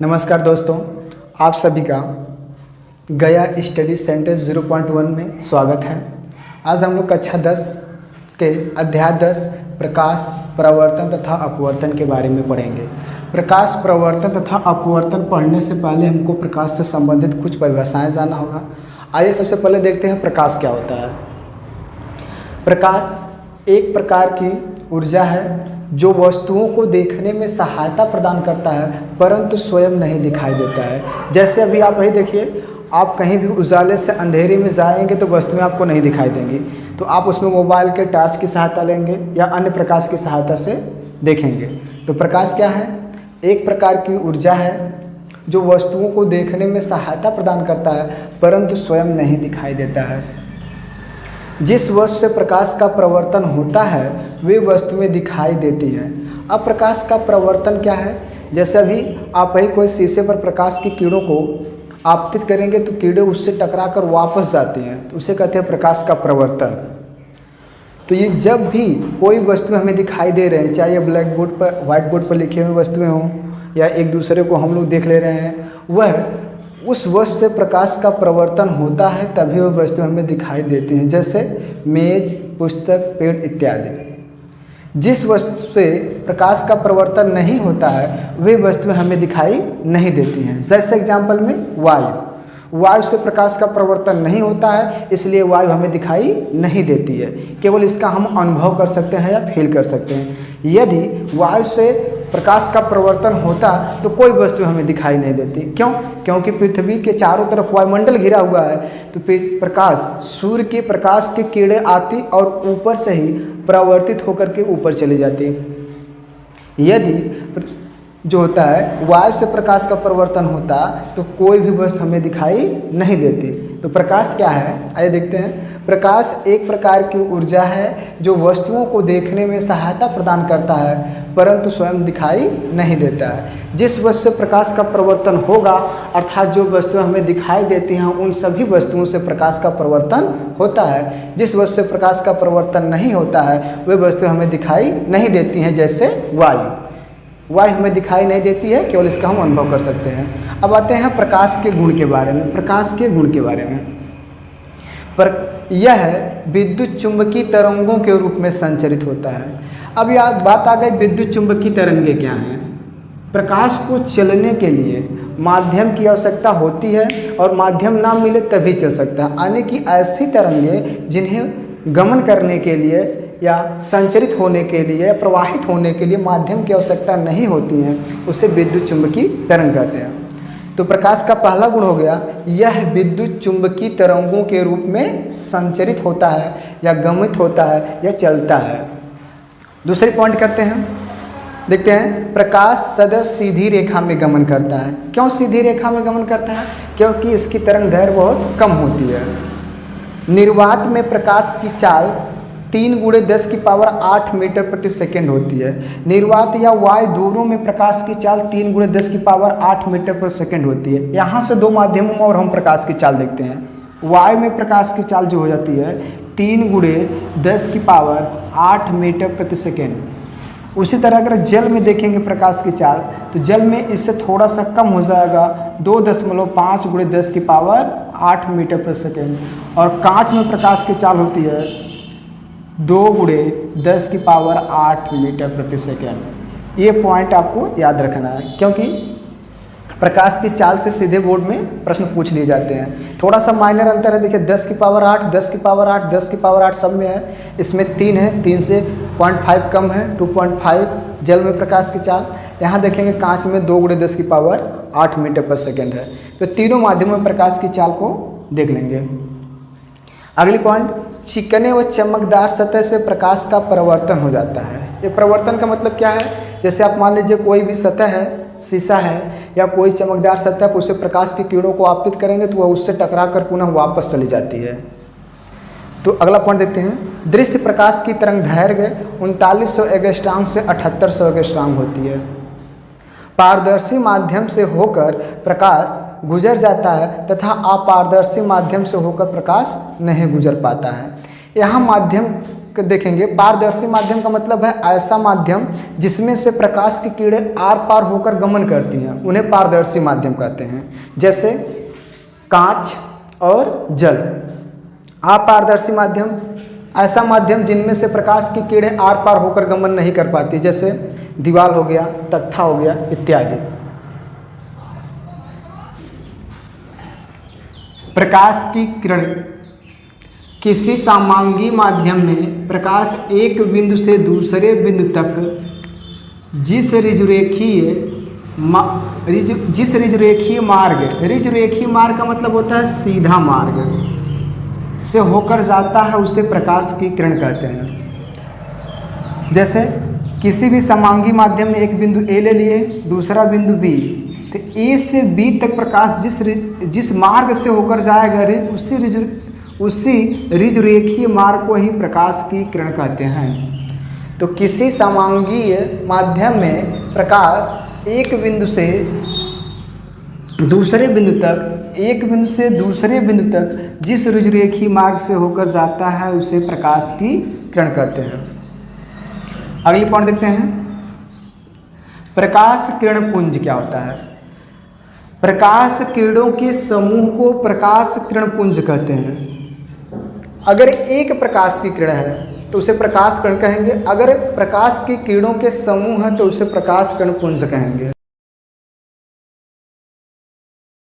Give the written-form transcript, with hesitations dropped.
नमस्कार दोस्तों, आप सभी का गया स्टडी सेंटर 0.1 में स्वागत है। आज हम लोग कक्षा 10 के अध्याय 10 प्रकाश प्रवर्तन तथा अपवर्तन के बारे में पढ़ेंगे। प्रकाश प्रवर्तन तथा अपवर्तन पढ़ने से पहले हमको प्रकाश से संबंधित कुछ परिभाषाएं जानना होगा। आइए सबसे पहले देखते हैं प्रकाश क्या होता है। प्रकाश एक प्रकार की ऊर्जा है जो वस्तुओं को देखने में सहायता प्रदान करता है परंतु स्वयं नहीं दिखाई देता है। जैसे अभी आप वही देखिए, आप कहीं भी उजाले से अंधेरे में जाएंगे तो वस्तुएं आपको नहीं दिखाई देंगी, तो आप उसमें मोबाइल के टॉर्च की सहायता लेंगे या अन्य प्रकाश की सहायता से देखेंगे। तो प्रकाश क्या है? एक प्रकार की ऊर्जा है जो वस्तुओं को देखने में सहायता प्रदान करता है परंतु स्वयं नहीं दिखाई देता है। जिस वस्तु से प्रकाश का प्रवर्तन होता है वे वस्तुएं दिखाई देती हैं। अब प्रकाश का प्रवर्तन क्या है? जैसे अभी आप वही कोई शीशे पर प्रकाश की किरणों को आपतित करेंगे तो कीड़े उससे टकराकर वापस जाती हैं, तो उसे कहते हैं प्रकाश का प्रवर्तन। तो ये जब भी कोई वस्तु हमें दिखाई दे रहे हैं, चाहे ये ब्लैक बोर्ड पर व्हाइट बोर्ड पर लिखे हुए वस्तुएं हों या एक दूसरे को हम लोग देख ले रहे हैं, वह उस वस्तु से प्रकाश का प्रवर्तन होता है तभी वह वस्तु हमें दिखाई देती हैं। जैसे मेज, पुस्तक, पेड़ इत्यादि। जिस वस्तु से प्रकाश का प्रवर्तन नहीं होता है वे वस्तुएं हमें दिखाई नहीं देती हैं। जैसे एग्जाम्पल में वायु से प्रकाश का प्रवर्तन नहीं होता है, इसलिए वायु हमें दिखाई नहीं देती है। केवल इसका हम अनुभव कर सकते हैं या फील कर सकते हैं। यदि वायु से प्रकाश का प्रवर्तन होता तो कोई वस्तु हमें दिखाई नहीं देती। क्यों? क्योंकि पृथ्वी के चारों तरफ वायुमंडल घिरा हुआ है, तो प्रकाश सूर्य के प्रकाश की किरणें आती और ऊपर से ही परावर्तित होकर के ऊपर चली जाती। यदि जो होता है वायु से प्रकाश का प्रवर्तन होता तो कोई भी वस्तु हमें दिखाई नहीं देती। तो प्रकाश क्या है? आइए देखते हैं। प्रकाश एक प्रकार की ऊर्जा है जो वस्तुओं को देखने में सहायता प्रदान करता है परंतु स्वयं दिखाई नहीं देता है। जिस वस्तु से प्रकाश का प्रवर्तन होगा अर्थात जो वस्तुएं हमें दिखाई देती हैं उन सभी वस्तुओं से प्रकाश का प्रवर्तन होता है। जिस वस्तु से प्रकाश का प्रवर्तन नहीं होता है वे वस्तुएं हमें दिखाई नहीं देती हैं। जैसे वायु हमें दिखाई नहीं देती है, केवल इसका हम अनुभव कर सकते हैं। अब आते हैं प्रकाश के गुण के बारे में। प्रकाश के गुण के बारे में यह विद्युत चुंबकीय तरंगों के रूप में संचरित होता है। अब याद बात आ गई, विद्युत चुंबकीय तरंगें क्या हैं? प्रकाश को चलने के लिए माध्यम की आवश्यकता होती है और माध्यम ना मिले तभी चल सकता है। यानी कि ऐसी तरंगें जिन्हें गमन करने के लिए या संचरित होने के लिए या प्रवाहित होने के लिए माध्यम की आवश्यकता नहीं होती हैं, उसे विद्युत चुंबकीय तरंग कहते हैं। तो प्रकाश का पहला गुण हो गया, यह विद्युत चुंबकीय तरंगों के रूप में संचरित होता है या गमित होता है या चलता है। दूसरी पॉइंट करते हैं, देखते हैं। प्रकाश सदैव सीधी रेखा में गमन करता है। क्यों सीधी रेखा में गमन करता है? क्योंकि इसकी तरंग दैर्घ्य बहुत कम होती है। निर्वात में प्रकाश की चाल 3 × 10⁸ मीटर प्रति सेकेंड होती है। निर्वात या वायु दोनों में प्रकाश की चाल 3 × 10⁸ मीटर प्रति सेकेंड होती है। यहाँ से दो माध्यमों में और हम प्रकाश की चाल देखते हैं। वायु में प्रकाश की चाल जो हो जाती है 3 × 10⁸ मीटर प्रति सेकेंड। उसी तरह अगर जल में देखेंगे प्रकाश की चाल तो जल में इससे थोड़ा सा कम हो जाएगा, 2.5 × 10⁸ मीटर प्रति सेकेंड। और कांच में प्रकाश की चाल होती है 2 × 10⁸ मीटर प्रति सेकेंड। ये पॉइंट आपको याद रखना है क्योंकि प्रकाश की चाल से सीधे बोर्ड में प्रश्न पूछ लिए जाते हैं। थोड़ा सा माइनर अंतर है, देखिए 10⁸ 10⁸ 10⁸ सब में है, इसमें 3 है, 3 से 0.5 कम है, 2.5 जल में प्रकाश की चाल। यहाँ देखेंगे कांच में 2 × 10⁸ मीटर प्रति सेकेंड है। तो तीनों माध्यमों में प्रकाश की चाल को देख लेंगे। अगली पॉइंट, चिकने व चमकदार सतह से प्रकाश का प्रवर्तन हो जाता है। ये प्रवर्तन का मतलब क्या है? जैसे आप मान लीजिए कोई भी सतह है, शीशा है या कोई चमकदार सतह पर उसे प्रकाश की किरणों को आपतित करेंगे तो वह उससे टकरा कर पुनः वापस चली जाती है। तो अगला पॉइंट देखते हैं। दृश्य प्रकाश की तरंग दैर्घ्य 3900 एंगस्ट्रॉम से 7800 एंगस्ट्रॉम होती है। पारदर्शी माध्यम से होकर प्रकाश गुजर जाता है तथा अपारदर्शी माध्यम से होकर प्रकाश नहीं गुजर पाता है। यहाँ माध्यम देखेंगे, पारदर्शी माध्यम का मतलब है ऐसा माध्यम जिसमें से प्रकाश की किरणें आर पार होकर गमन करती हैं, उन्हें पारदर्शी माध्यम कहते हैं। जैसे कांच और जल। अपारदर्शी माध्यम, ऐसा माध्यम जिनमें से प्रकाश की किरणें आर पार होकर गमन नहीं कर पाती, जैसे दीवार हो गया, तख्ता हो गया इत्यादि। प्रकाश की किरण किसी समांगी माध्यम में प्रकाश एक बिंदु से दूसरे बिंदु तक जिस ऋजुरेखीय मार्ग का मतलब होता है सीधा मार्ग से होकर जाता है, उसे प्रकाश की किरण कहते हैं। जैसे किसी भी समांगी माध्यम में एक बिंदु ए ले लिए, दूसरा बिंदु बी, तो ए से बी तक प्रकाश जिस मार्ग से होकर जाएगा उसी ऋजुरेखीय मार्ग को ही प्रकाश की किरण कहते हैं। तो किसी समांगीय माध्यम में प्रकाश एक बिंदु से दूसरे बिंदु तक जिस ऋजुरेखीय मार्ग से होकर जाता है उसे प्रकाश की किरण कहते हैं। अगली पॉइंट देखते हैं, प्रकाश किरण पुंज क्या होता है। प्रकाश किरणों के समूह को प्रकाश किरण पुंज कहते हैं। अगर एक प्रकाश की किरण है तो उसे प्रकाश किरण कहेंगे, अगर प्रकाश की किरणों के समूह है तो उसे प्रकाश किरण पुंज कहेंगे।